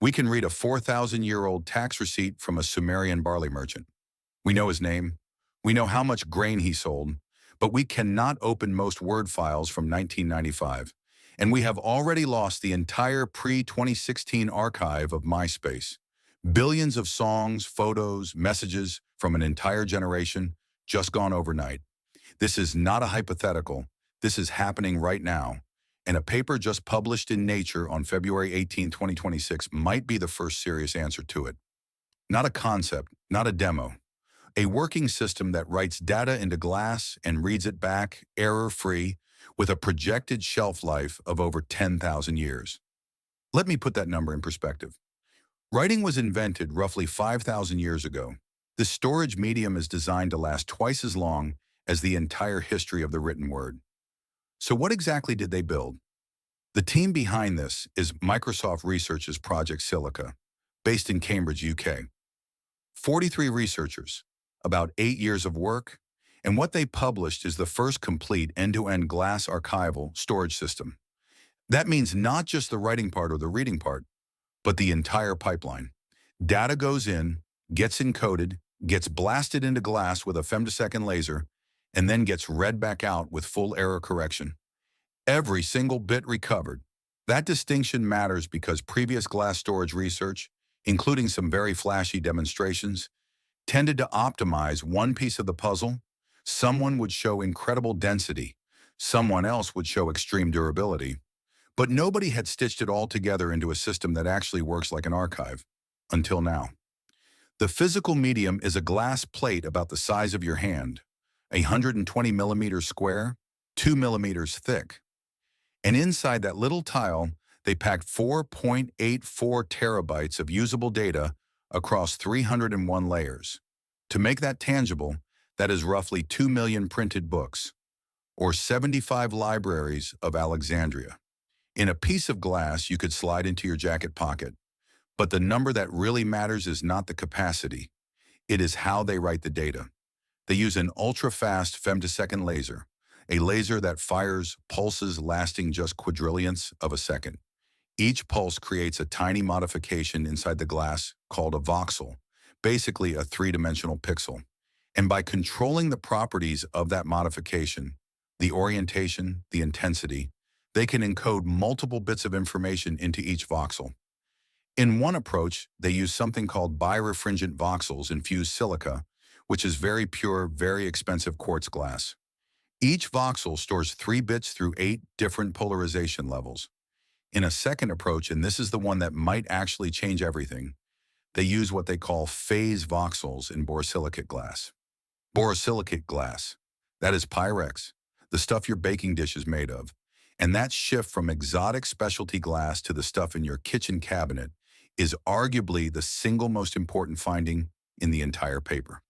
We can read a 4,000-year-old tax receipt from a Sumerian barley merchant. We know his name. We know how much grain he sold, but we cannot open most Word files from 1995. And we have already lost the entire pre-2016 archive of MySpace. Billions of songs, photos, messages from an entire generation just gone overnight. This is not a hypothetical. This is happening right now. And a paper just published in Nature on February 18, 2026 might be the first serious answer to it. Not a concept, not a demo. A working system that writes data into glass and reads it back error-free with a projected shelf life of over 10,000 years. Let me put that number in perspective. Writing was invented roughly 5,000 years ago. This storage medium is designed to last twice as long as the entire history of the written word. So what exactly did they build? The team behind this is Microsoft Research's Project Silica, based in Cambridge, UK. 43 researchers, about 8 years of work, and what they published is the first complete end-to-end glass archival storage system. That means not just the writing part or the reading part, but the entire pipeline. Data goes in, gets encoded, gets blasted into glass with a femtosecond laser, and then gets read back out with full error correction. Every single bit recovered. That distinction matters because previous glass storage research, including some very flashy demonstrations, tended to optimize one piece of the puzzle. Someone would show incredible density, someone else would show extreme durability, but nobody had stitched it all together into a system that actually works like an archive, until now. The physical medium is a glass plate about the size of your hand, 120 millimeters square, 2 millimeters thick. And inside that little tile, they packed 4.84 terabytes of usable data across 301 layers. To make that tangible, that is roughly 2 million printed books, or 75 libraries of Alexandria. In a piece of glass you could slide into your jacket pocket, but the number that really matters is not the capacity. It is how they write the data. They use an ultra-fast femtosecond laser, a laser that fires pulses lasting just quadrillionths of a second. Each pulse creates a tiny modification inside the glass called a voxel, basically a three-dimensional pixel. And by controlling the properties of that modification, the orientation, the intensity, they can encode multiple bits of information into each voxel. In one approach, they use something called birefringent voxels infused silica, which is very pure, very expensive quartz glass. Each voxel stores 3 bits through 8 different polarization levels. In a second approach, and this is the one that might actually change everything, they use what they call phase voxels in borosilicate glass. Borosilicate glass, that is Pyrex, the stuff your baking dish is made of. And that shift from exotic specialty glass to the stuff in your kitchen cabinet is arguably the single most important finding in the entire paper.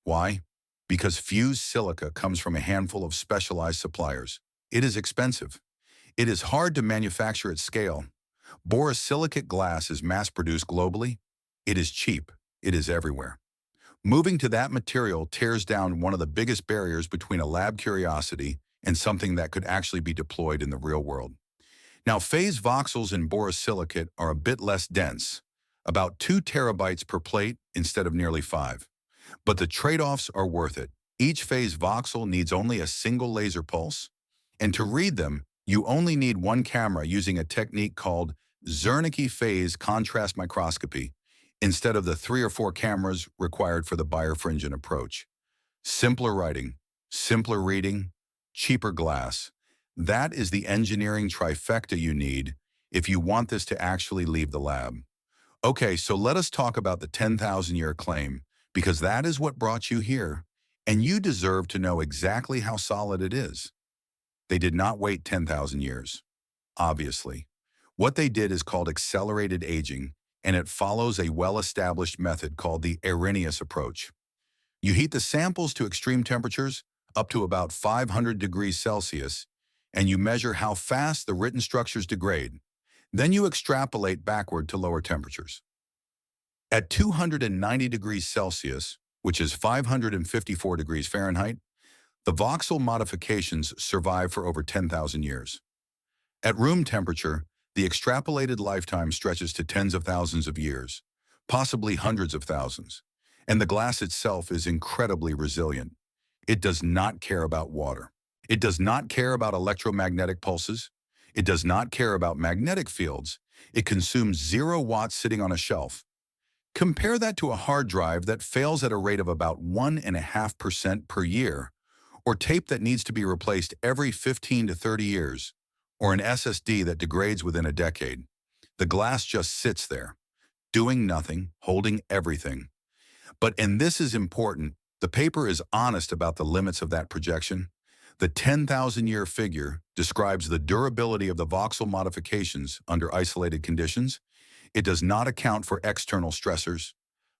Why? Because fused silica comes from a handful of specialized suppliers. It is expensive. It is hard to manufacture at scale. Borosilicate glass is mass-produced globally. It is cheap. It is everywhere. Moving to that material tears down one of the biggest barriers between a lab curiosity and something that could actually be deployed in the real world. Now, phase voxels in borosilicate are a bit less dense, about 2 terabytes per plate instead of nearly 5. But the trade-offs are worth it. Each phase voxel needs only a single laser pulse, and to read them, you only need one camera using a technique called Zernike phase contrast microscopy instead of the 3 or 4 cameras required for the birefringent approach. Simpler writing, simpler reading, cheaper glass. That is the engineering trifecta you need if you want this to actually leave the lab. Okay, so let us talk about the 10,000-year claim, because that is what brought you here, and you deserve to know exactly how solid it is. They did not wait 10,000 years, obviously. What they did is called accelerated aging, and it follows a well-established method called the Arrhenius approach. You heat the samples to extreme temperatures, up to about 500 degrees Celsius, and you measure how fast the written structures degrade. Then you extrapolate backward to lower temperatures. At 290 degrees Celsius, which is 554 degrees Fahrenheit, the voxel modifications survive for over 10,000 years. At room temperature, The extrapolated lifetime stretches to tens of thousands of years, possibly hundreds of thousands. And the glass itself is incredibly resilient. It does not care about water. It does not care about electromagnetic pulses. It does not care about magnetic fields. It consumes 0 watts sitting on a shelf. Compare that to a hard drive that fails at a rate of about 1.5% per year, or tape that needs to be replaced every 15 to 30 years, or an SSD that degrades within a decade. The glass just sits there, doing nothing, holding everything. And this is important, the paper is honest about the limits of that projection. The 10,000-year figure describes the durability of the voxel modifications under isolated conditions. It does not account for external stressors.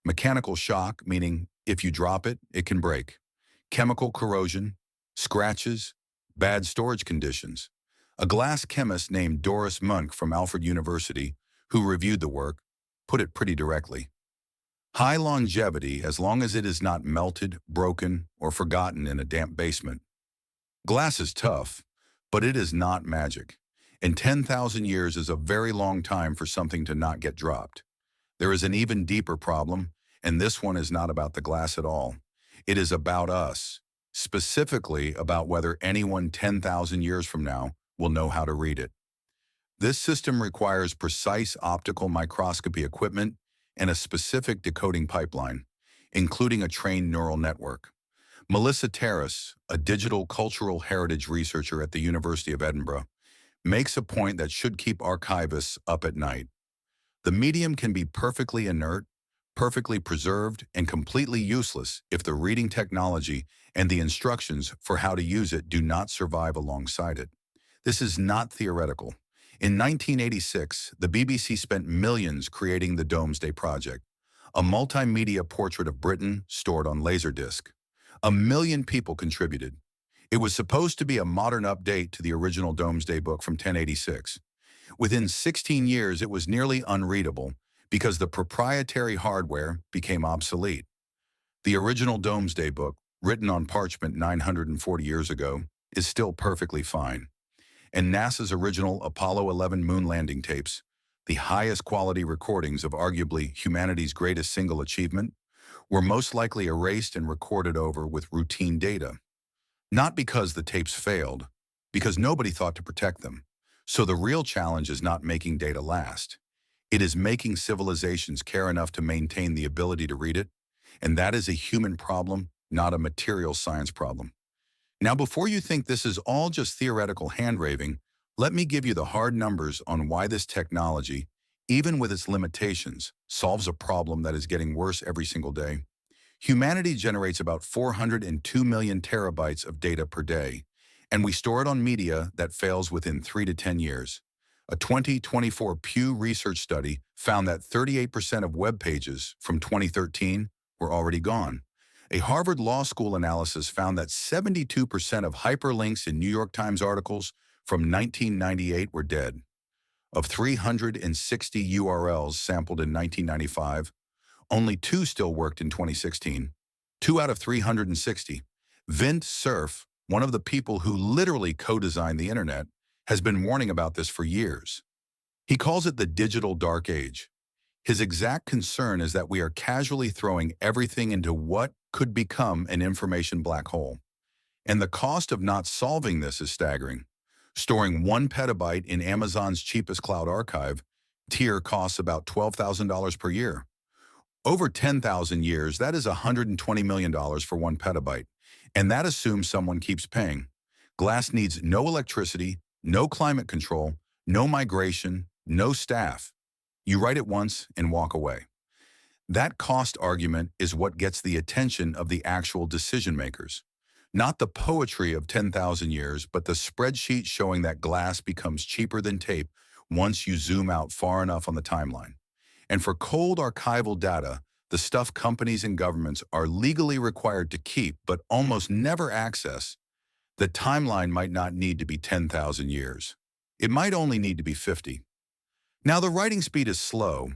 Mechanical shock, meaning if you drop it, it can break. Chemical corrosion, scratches, bad storage conditions. A glass chemist named Doris Munk from Alfred University, who reviewed the work, put it pretty directly. High longevity as long as it is not melted, broken, or forgotten in a damp basement. Glass is tough, but it is not magic. And 10,000 years is a very long time for something to not get dropped. There is an even deeper problem, and this one is not about the glass at all. It is about us, specifically about whether anyone 10,000 years from now will know how to read it. This system requires precise optical microscopy equipment and a specific decoding pipeline, including a trained neural network. Melissa Terrace, a digital cultural heritage researcher at the University of Edinburgh, makes a point that should keep archivists up at night. The medium can be perfectly inert, perfectly preserved, and completely useless if the reading technology and the instructions for how to use it do not survive alongside it. This is not theoretical. In 1986, the BBC spent millions creating the Domesday Project, a multimedia portrait of Britain stored on Laserdisc. 1 million people contributed. It was supposed to be a modern update to the original Domesday Book from 1086. Within 16 years, it was nearly unreadable because the proprietary hardware became obsolete. The original Domesday Book, written on parchment 940 years ago, is still perfectly fine. And NASA's original Apollo 11 moon landing tapes, the highest quality recordings of arguably humanity's greatest single achievement, were most likely erased and recorded over with routine data. Not because the tapes failed, because nobody thought to protect them. So the real challenge is not making data last. It is making civilizations care enough to maintain the ability to read it, and that is a human problem, not a material science problem. Now, before you think this is all just theoretical hand-waving, let me give you the hard numbers on why this technology, even with its limitations, solves a problem that is getting worse every single day. Humanity generates about 402 million terabytes of data per day, and we store it on media that fails within 3 to 10 years. A 2024 Pew Research study found that 38% of web pages from 2013 were already gone. A Harvard Law School analysis found that 72% of hyperlinks in New York Times articles from 1998 were dead. Of 360 URLs sampled in 1995, only 2 still worked in 2016. 2 out of 360. Vint Cerf, one of the people who literally co-designed the internet, has been warning about this for years. He calls it the digital dark age. His exact concern is that we are casually throwing everything into what could become an information black hole. And the cost of not solving this is staggering. Storing 1 petabyte in Amazon's cheapest cloud archive tier costs about $12,000 per year. Over 10,000 years, that is $120 million for 1 petabyte. And that assumes someone keeps paying. Glass needs no electricity, no climate control, no migration, no staff. You write it once and walk away. That cost argument is what gets the attention of the actual decision makers. Not the poetry of 10,000 years, but the spreadsheet showing that glass becomes cheaper than tape once you zoom out far enough on the timeline. And for cold archival data, the stuff companies and governments are legally required to keep but almost never access, the timeline might not need to be 10,000 years. It might only need to be 50. Now, the writing speed is slow.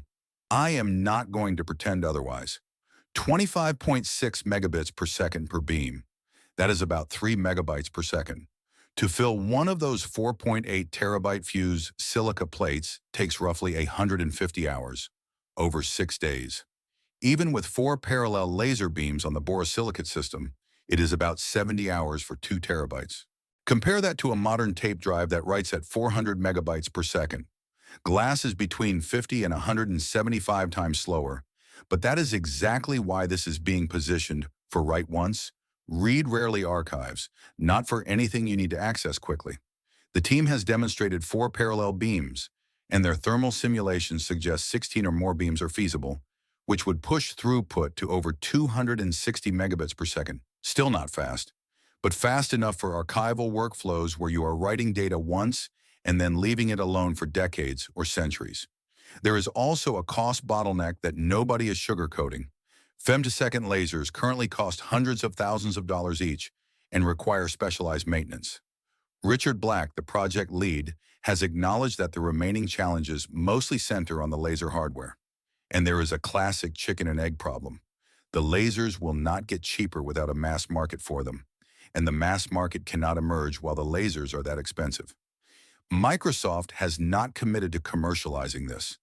I am not going to pretend otherwise. 25.6 megabits per second per beam. That is about 3 megabytes per second. To fill one of those 4.8 terabyte fuse silica plates takes roughly 150 hours, over 6 days. Even with 4 parallel laser beams on the borosilicate system, it is about 70 hours for 2 terabytes. Compare that to a modern tape drive that writes at 400 megabytes per second. Glass is between 50 and 175 times slower, but that is exactly why this is being positioned for write once, read rarely archives, not for anything you need to access quickly. The team has demonstrated 4 parallel beams, and their thermal simulations suggest 16 or more beams are feasible, which would push throughput to over 260 megabits per second. Still not fast, but fast enough for archival workflows where you are writing data once and then leaving it alone for decades or centuries. There is also a cost bottleneck that nobody is sugarcoating. Femtosecond lasers currently cost hundreds of thousands of dollars each and require specialized maintenance. Richard Black, the project lead, has acknowledged that the remaining challenges mostly center on the laser hardware. And there is a classic chicken and egg problem. The lasers will not get cheaper without a mass market for them, and the mass market cannot emerge while the lasers are that expensive. Microsoft has not committed to commercializing this.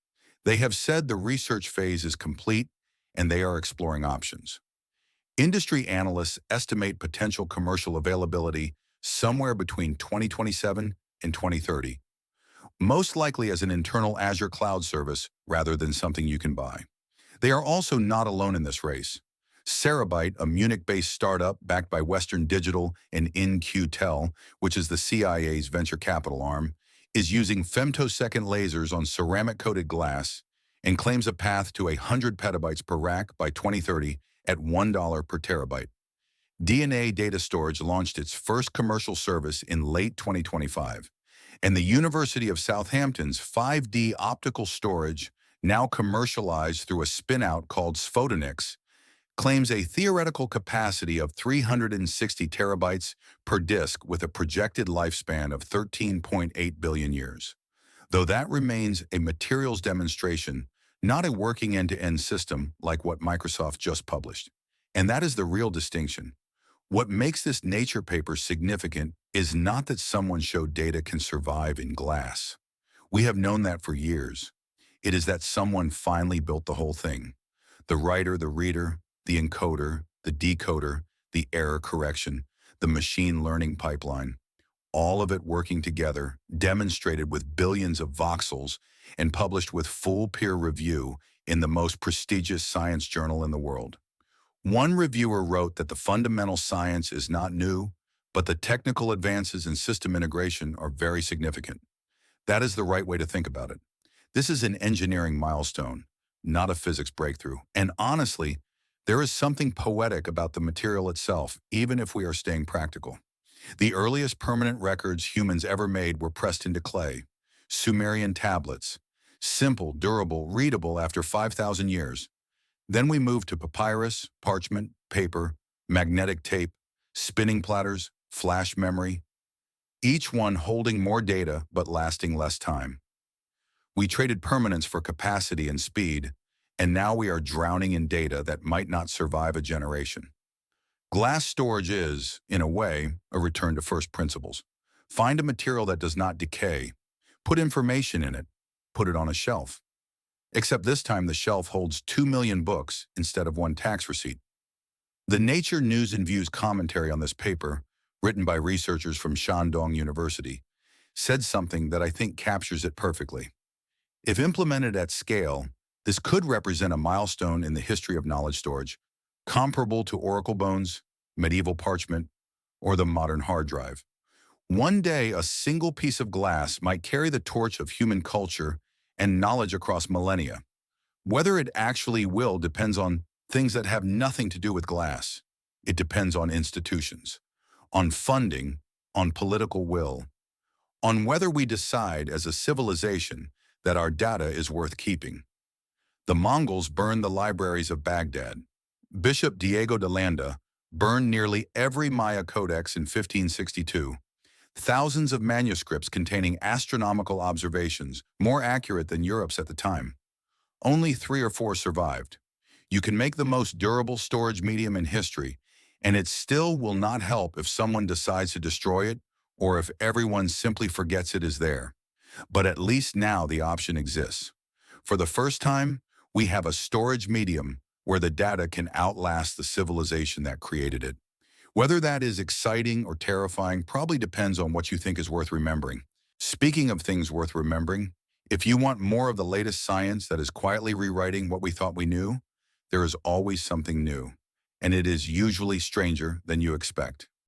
They have said the research phase is complete and they are exploring options. Industry analysts estimate potential commercial availability somewhere between 2027 and 2030, most likely as an internal Azure cloud service rather than something you can buy. They are also not alone in this race. Cerabyte, a Munich-based startup backed by Western Digital and In-Q-Tel, which is the CIA's venture capital arm, is using femtosecond lasers on ceramic-coated glass and claims a path to 100 petabytes per rack by 2030 at $1 per terabyte. DNA Data Storage launched its first commercial service in late 2025, and the University of Southampton's 5D optical storage, now commercialized through a spin-out called Sphotonix, claims a theoretical capacity of 360 terabytes per disk with a projected lifespan of 13.8 billion years. Though that remains a materials demonstration, not a working end-to-end system like what Microsoft just published. And that is the real distinction. What makes this Nature paper significant is not that someone showed data can survive in glass. We have known that for years. It is that someone finally built the whole thing. The writer, the reader, the encoder, the decoder, the error correction, the machine learning pipeline, all of it working together, demonstrated with billions of voxels and published with full peer review in the most prestigious science journal in the world. One reviewer wrote that the fundamental science is not new, but the technical advances in system integration are very significant. That is the right way to think about it. This is an engineering milestone, not a physics breakthrough. And honestly, there is something poetic about the material itself, even if we are staying practical. The earliest permanent records humans ever made were pressed into clay. Sumerian tablets. Simple, durable, readable after 5,000 years. Then we moved to papyrus, parchment, paper, magnetic tape, spinning platters, flash memory, each one holding more data but lasting less time. We traded permanence for capacity and speed, and now we are drowning in data that might not survive a generation. Glass storage is, in a way, a return to first principles. Find a material that does not decay, put information in it, put it on a shelf. Except this time the shelf holds 2 million books instead of 1 tax receipt. The Nature News and Views commentary on this paper, written by researchers from Shandong University, said something that I think captures it perfectly. If implemented at scale, this could represent a milestone in the history of knowledge storage, comparable to oracle bones, medieval parchment, or the modern hard drive. One day, a single piece of glass might carry the torch of human culture and knowledge across millennia. Whether it actually will depends on things that have nothing to do with glass. It depends on institutions, on funding, on political will, on whether we decide as a civilization that our data is worth keeping. The Mongols burned the libraries of Baghdad. Bishop Diego de Landa burned nearly every Maya codex in 1562. Thousands of manuscripts containing astronomical observations, more accurate than Europe's at the time. Only 3 or 4 survived. You can make the most durable storage medium in history, and it still will not help if someone decides to destroy it or if everyone simply forgets it is there. But at least now the option exists. For the first time, we have a storage medium where the data can outlast the civilization that created it. Whether that is exciting or terrifying probably depends on what you think is worth remembering. Speaking of things worth remembering, if you want more of the latest science that is quietly rewriting what we thought we knew, there is always something new, and it is usually stranger than you expect.